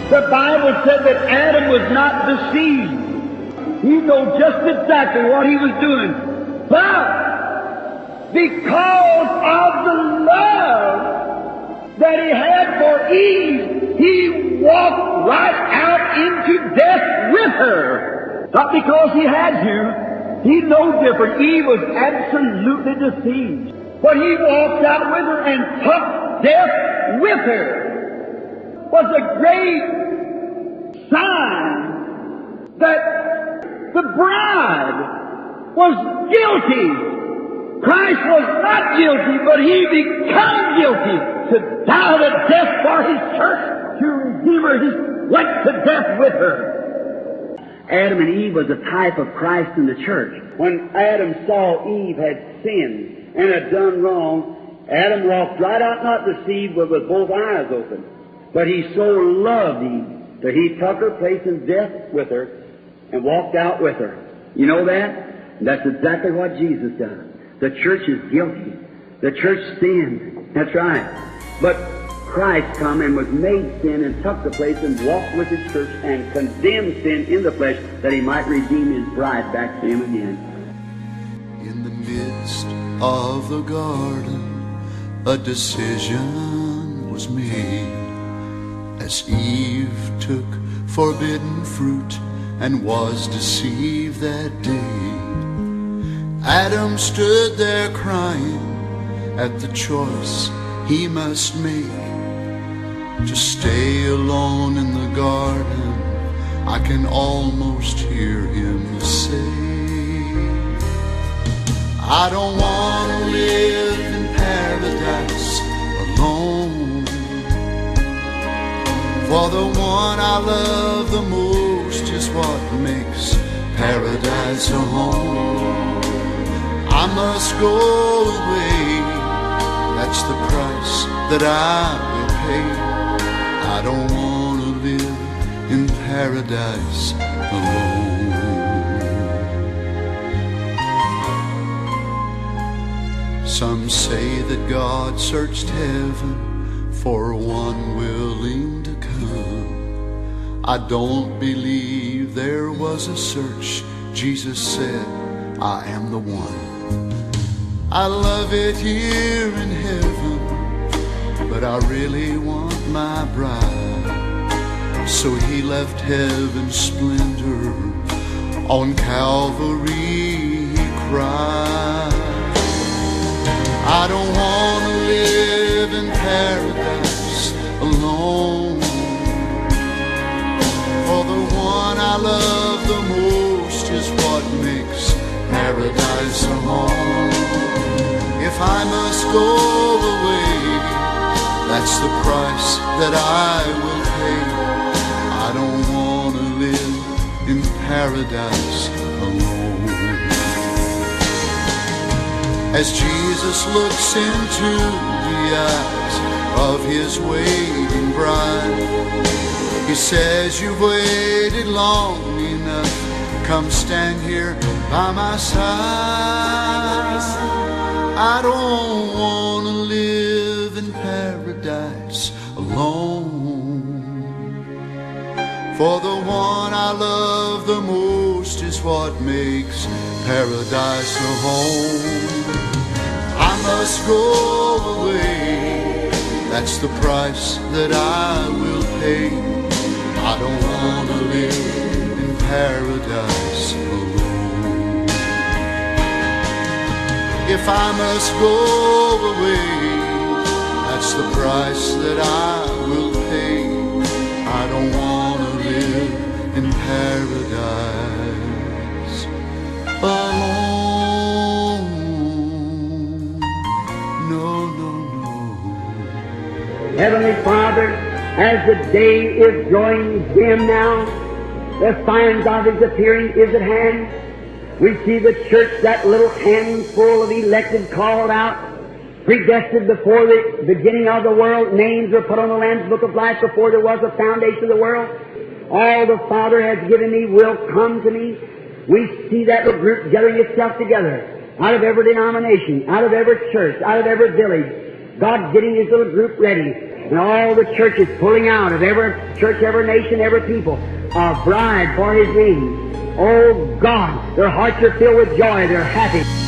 The Bible said that Adam was not deceived. He knew just exactly what he was doing. But because of the love that he had for Eve, he walked right out into death with her. Not because he had to. He no different. Eve was absolutely deceived. But he walked out with her and took death with her. Was a great sign that the bride was guilty. Christ was not guilty, but He became guilty to die the death for His church, to redeem her. He went to death with her. Adam and Eve was a type of Christ in the church. When Adam saw Eve had sinned and had done wrong, Adam walked right out, not deceived, but with both eyes open. But he so loved Eve that he took her, placed in death with her, and walked out with her. You know that? That's exactly what Jesus done. The church is guilty. The church sinned. That's right. But Christ come and was made sin and took the place and walked with His church and condemned sin in the flesh that He might redeem His bride back to Him again. In the midst of the garden, a decision was made. As Eve took forbidden fruit and was deceived that day, Adam stood there crying at the choice he must make. To stay alone in the garden, I can almost hear him say, I don't want to live in paradise alone. For the one I love the most is what makes paradise a home. I must go away, that's the price that I will pay. I don't want to live in paradise alone. Some say that God searched heaven for one willing to come. I don't believe there was a search. Jesus said, I am the one. I love it here in heaven, but I really want my bride. So He left heaven's splendor, on Calvary He cried. I don't want to live in paradise alone, for the one I love the most is what makes paradise a home. If I must go away, that's the price that I will pay. I don't want to live in paradise alone. As Jesus looks into the eyes of His waiting bride, He says, you've waited long enough, come stand here by my side. I don't want to live in paradise alone, for the one I love the most is what makes paradise a home. I must go away, that's the price that I will pay. I don't want to live in paradise alone. If I must go away, that's the price that I will pay. I don't want to live in paradise alone. No, no, no. Heavenly Father, as the day is growing dim now, the signs of His appearing is at hand. We see the church, that little handful of elected called out, predestined before the beginning of the world. Names were put on the Lamb's Book of Life before there was a foundation of the world. All the Father has given me will come to me. We see that little group gathering itself together out of every denomination, out of every church, out of every village. God getting His little group ready. and all the churches pulling out of every church, every nation, every people, a bride for His wedding. Oh God, their hearts are filled with joy. They're happy.